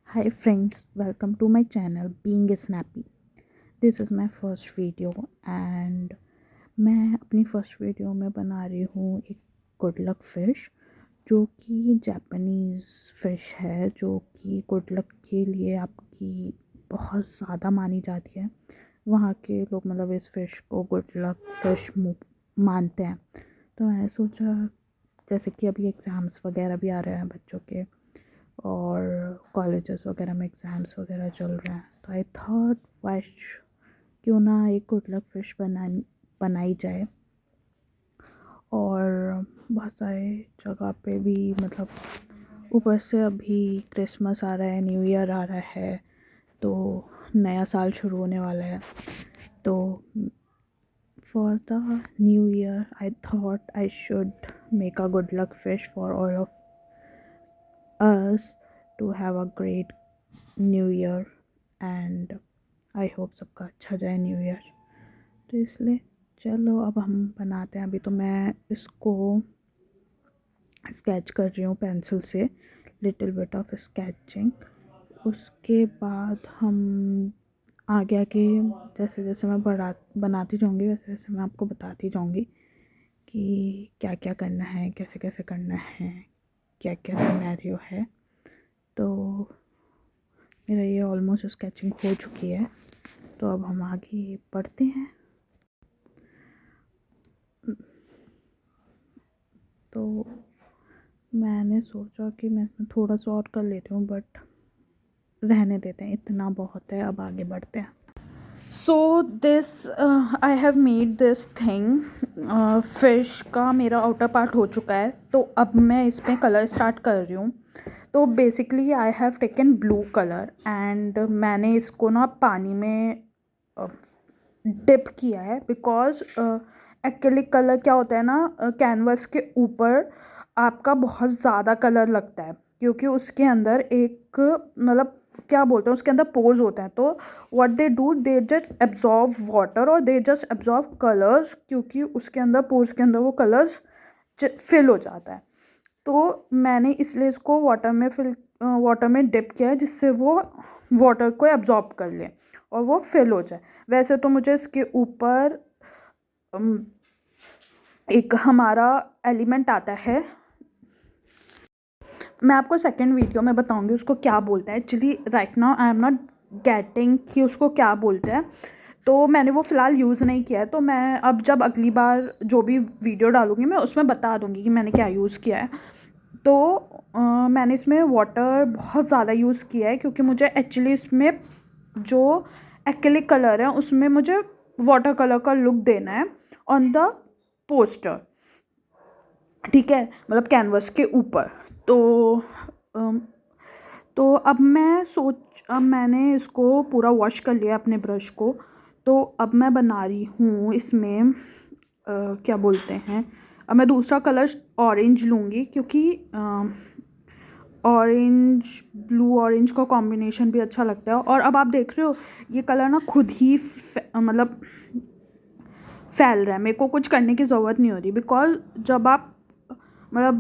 Hi friends, welcome to my channel Being Snappy. This is my first video and मैं अपनी first video में बना रही हूँ एक गुड लक फ़िश जो कि जापानीज़ फ़िश है जो कि गुड लक के लिए आपकी बहुत ज़्यादा मानी जाती है। वहाँ के लोग मतलब इस फ़िश को गुड लक फ़िश मानते हैं। तो मैंने सोचा जैसे कि अभी एग्ज़ाम्स वगैरह भी आ रहे हैं बच्चों के और कॉलेजेस वगैरह में एग्ज़ाम्स वगैरह चल रहे हैं, तो आई थॉट फ़िश क्यों ना एक गुड लक फ़िश बनाई जाए। और बहुत सारे जगह पे भी मतलब ऊपर से अभी क्रिसमस आ रहा है, न्यू ईयर आ रहा है, तो नया साल शुरू होने वाला है। तो for the new year I thought I should make a good luck fish for all of us to have a great new year and I hope सबका अच्छा जाए न्यू ईयर। तो इसलिए चलो अब हम बनाते हैं। अभी तो मैं इसको स्केच कर रही हूँ पेंसिल से, लिटिल बिट ऑफ स्केचिंग। उसके बाद हम आगे आगे जैसे जैसे मैं बनाती जाऊँगी वैसे वैसे मैं आपको बताती जाऊँगी कि क्या क्या करना है, कैसे कैसे करना है, क्या क्या सिनेरियो है। तो मेरा ये ऑलमोस्ट स्केचिंग हो चुकी है, तो अब हम आगे बढ़ते हैं। तो मैंने सोचा कि मैं थोड़ा सा और कर लेती हूँ, बट रहने देते हैं, इतना बहुत है, अब आगे बढ़ते हैं। So this I have made this thing. Fish का मेरा आउटर पार्ट हो चुका है, तो अब मैं इसमें कलर स्टार्ट कर रही हूँ। तो basically I have taken blue colour and मैंने इसको ना पानी में डिप किया है, बिकॉज एक्रिलिक कलर क्या होता है ना, कैनवस के ऊपर आपका बहुत ज़्यादा कलर लगता है, क्योंकि उसके अंदर एक मतलब क्या बोलते हैं, उसके अंदर पोर्स होते हैं। तो what they do, they just absorb water और दे जस्ट एब्जॉर्ब कलर्स, क्योंकि उसके अंदर पोर्स के अंदर वो कलर्स फिल हो जाता है। तो मैंने इसलिए इसको वाटर में डिप किया है, जिससे वो वाटर को एब्जॉर्ब कर ले और वो फिल हो जाए। वैसे तो मुझे इसके ऊपर एक हमारा एलिमेंट आता है, मैं आपको सेकंड वीडियो में बताऊंगी उसको क्या बोलते हैं। Actually right now I am not getting कि उसको क्या बोलते हैं, तो मैंने वो फ़िलहाल यूज़ नहीं किया है। तो मैं अब जब अगली बार जो भी वीडियो डालूंगी मैं उसमें बता दूंगी कि मैंने क्या यूज़ किया है। तो मैंने इसमें वाटर बहुत ज़्यादा यूज़ किया है, क्योंकि मुझे एक्चुअली इसमें जो एक्रिलिक कलर है उसमें मुझे वाटर कलर का लुक देना है ऑन द पोस्टर, ठीक है, मतलब कैनवस के ऊपर। तो अम, तो अब मैंने इसको पूरा वॉश कर लिया अपने ब्रश को। तो अब मैं बना रही हूँ इसमें क्या बोलते हैं, अब मैं दूसरा कलर ऑरेंज लूँगी, क्योंकि ऑरेंज ब्लू ऑरेंज का कॉम्बिनेशन भी अच्छा लगता है। और अब आप देख रहे हो ये कलर ना खुद ही मतलब फैल रहा है, मेरे को कुछ करने की ज़रूरत नहीं हो रही, बिकॉज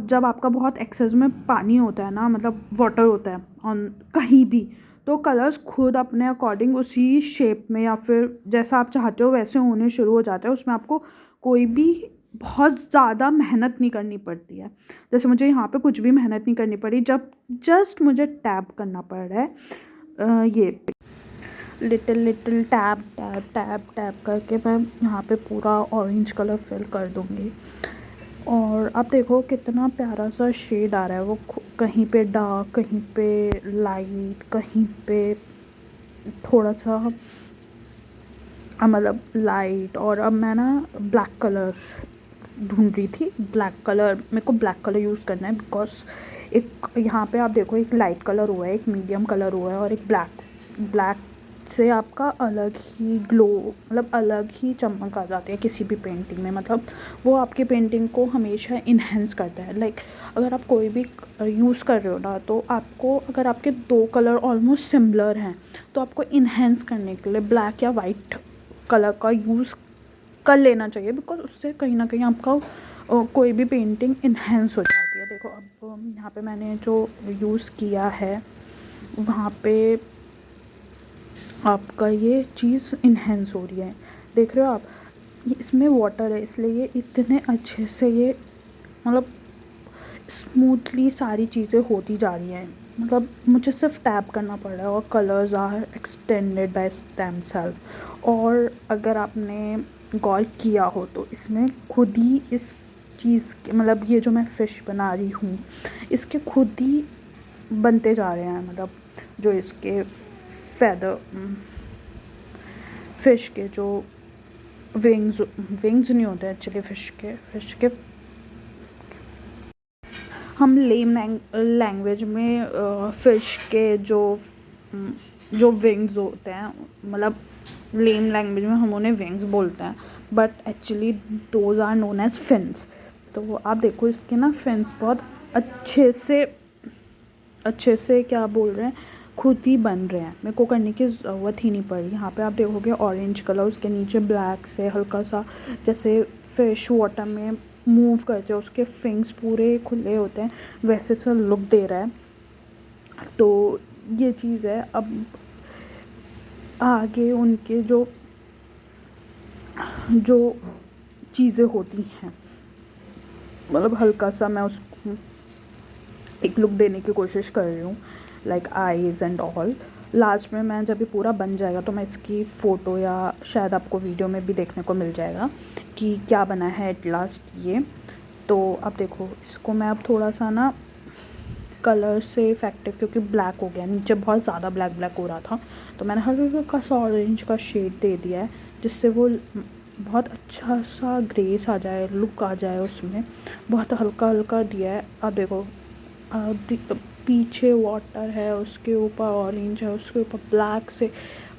जब आपका बहुत एक्सेस में पानी होता है ना, मतलब वाटर होता है ऑन कहीं भी, तो कलर्स खुद अपने अकॉर्डिंग उसी शेप में या फिर जैसा आप चाहते हो वैसे होने शुरू हो जाते हैं। उसमें आपको कोई भी बहुत ज़्यादा मेहनत नहीं करनी पड़ती है। जैसे मुझे यहाँ पे कुछ भी मेहनत नहीं करनी पड़ी, जब जस्ट मुझे टैप करना पड़ रहा है, ये little little tap tap tap tap करके मैं यहाँ पे पूरा ऑरेंज कलर फिल कर दूँगी। और आप देखो कितना प्यारा सा शेड आ रहा है, वो कहीं पे डार्क, कहीं पे लाइट, कहीं पे थोड़ा सा मतलब लाइट। और अब मैं ना ब्लैक कलर ढूंढ रही थी, ब्लैक कलर मेरे को ब्लैक कलर यूज़ करना है, बिकॉज एक यहाँ पे आप देखो एक लाइट कलर हुआ है, एक मीडियम कलर हुआ है और एक ब्लैक से आपका अलग ही ग्लो, मतलब अलग ही चमक आ जाती है किसी भी पेंटिंग में। मतलब वो आपकी पेंटिंग को हमेशा इन्हेंस करता है। लाइक अगर आप कोई भी यूज़ कर रहे हो ना, तो आपको अगर आपके दो कलर ऑलमोस्ट सिमिलर हैं तो आपको इन्हेंस करने के लिए ब्लैक या वाइट कलर का यूज़ कर लेना चाहिए, बिकॉज उससे कहीं ना कहीं आपका कोई भी पेंटिंग इन्हेंस हो जाती है। देखो अब यहाँ पे मैंने जो यूज़ किया है वहाँ पे आपका ये चीज़ इन्हेंस हो रही है। देख रहे हो आप, ये इसमें वाटर है इसलिए ये इतने अच्छे से ये मतलब स्मूथली सारी चीज़ें होती जा रही हैं। मतलब मुझे सिर्फ टैप करना पड़ रहा है और colours are extended by themselves. और अगर आपने गौर किया हो तो इसमें खुद ही इस चीज़ के मतलब ये जो मैं फ़िश बना रही हूँ इसके खुद ही बनते जा रहे हैं। मतलब जो इसके फेदर फ़िश के जो विंग्स नहीं होते एक्चुअली फ़िश के हम लेम लैंग्वेज में फ़िश के जो विंग्स होते हैं, मतलब लेम लैंग्वेज में हम उन्हें विंग्स बोलते हैं, but actually those are known as fins. तो आप देखो इसके ना फिन्स बहुत अच्छे से क्या बोल रहे हैं, खुद ही बन रहे हैं, मेरे को करने की ज़रूरत ही नहीं पड़ी। यहाँ पे आप देखोगे ऑरेंज कलर, उसके नीचे ब्लैक से हल्का सा जैसे फ़िश वाटर में मूव करते हैं उसके फिंग्स पूरे खुले होते हैं वैसे सा लुक दे रहा है। तो ये चीज़ है। अब आगे उनके जो चीज़ें होती हैं, मतलब हल्का सा मैं उसको एक लुक देने की कोशिश कर रही हूँ, like eyes and all. Last में मैं जब ये पूरा बन जाएगा तो मैं इसकी फ़ोटो या शायद आपको वीडियो में भी देखने को मिल जाएगा कि क्या बना है एट लास्ट ये। तो अब देखो इसको मैं अब थोड़ा सा ना कलर से इफेक्टिव, क्योंकि ब्लैक हो गया नीचे बहुत ज़्यादा ब्लैक हो रहा था, तो मैंने हल्का सा ऑरेंज का शेड दे दिया है जिससे वो बहुत अच्छा सा ग्रेस आ जाए, लुक आ जाए उसमें। बहुत हल्का दिया है। अब देखो पीछे वाटर है, उसके ऊपर ऑरेंज है, उसके ऊपर ब्लैक से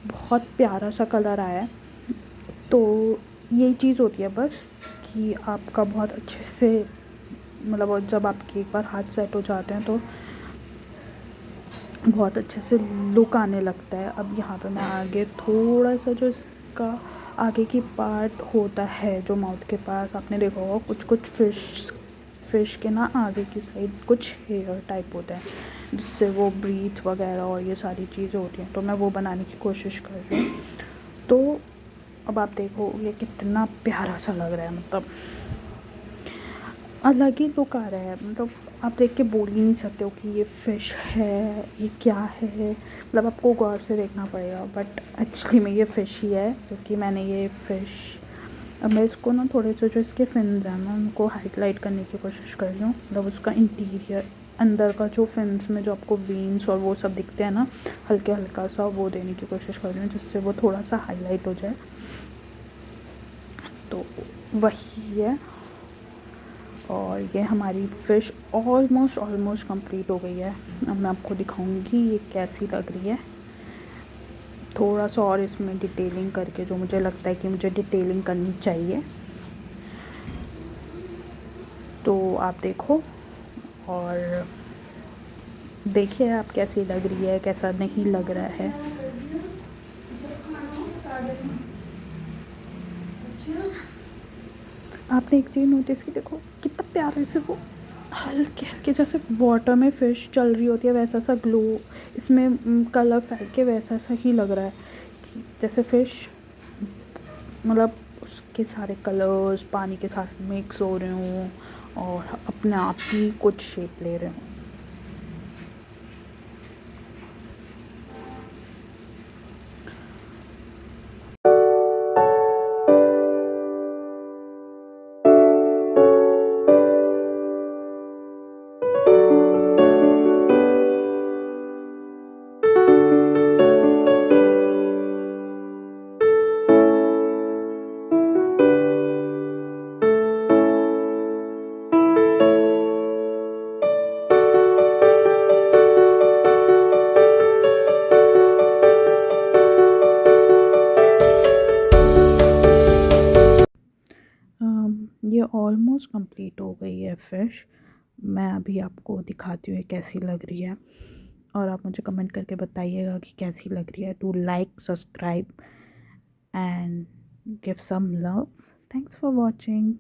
बहुत प्यारा सा कलर आया है। तो यही चीज़ होती है बस कि आपका बहुत अच्छे से मतलब जब आपके एक बार हाथ सेट हो जाते हैं तो बहुत अच्छे से लुक आने लगता है। अब यहाँ पे मैं आगे थोड़ा सा जो इसका आगे की पार्ट होता है जो माउथ के पास, आपने देखा होगा कुछ फ़िश के ना आगे की साइड कुछ हेयर टाइप होता है जिससे वो ब्रीथ वगैरह और ये सारी चीज़ें होती हैं, तो मैं वो बनाने की कोशिश कर रही हूँ। तो अब आप देखो ये कितना प्यारा सा लग रहा है, मतलब अलग ही लुक आ रहा है। मतलब आप देख के बोल ही नहीं सकते हो कि ये फ़िश है, ये क्या है, मतलब आपको गौर से देखना पड़ेगा। बट एक्चुअली में ये फ़िश ही है, क्योंकि मैंने ये फ़िश अब मैं इसको ना थोड़े से जो इसके फिन्स हैं मैं उनको हाईलाइट करने की कोशिश कर रही हूँ। मतलब उसका इंटीरियर अंदर का जो फिन्स में जो आपको वेन्स और वो सब दिखते हैं ना, हल्का सा वो देने की कोशिश कर रही हूँ जिससे वो थोड़ा सा हाईलाइट हो जाए। तो वही है। और ये हमारी फ़िश ऑलमोस्ट कंप्लीट हो गई है। अब मैं आपको दिखाऊंगी ये कैसी लग रही है। थोड़ा सा और इसमें डिटेलिंग करके जो मुझे लगता है कि मुझे डिटेलिंग करनी चाहिए, तो आप देखो और देखिए आप कैसी लग रही है, कैसा नहीं लग रहा है। आपने एक चीज़ नोटिस की, देखो कितना प्यारे से वो हल्के हल्के जैसे वाटर में फ़िश चल रही होती है वैसा सा ग्लो इसमें कलर फैल के वैसा सा ही लग रहा है कि जैसे फ़िश मतलब उसके सारे कलर्स पानी के साथ मिक्स हो रहे हों और अपने आप ही कुछ शेप ले रहे हों। ये ऑलमोस्ट कंप्लीट हो गई है फ़िश। मैं अभी आपको दिखाती हूँ ये कैसी लग रही है और आप मुझे कमेंट करके बताइएगा कि कैसी लग रही है। To like, subscribe and give some love. Thanks for watching.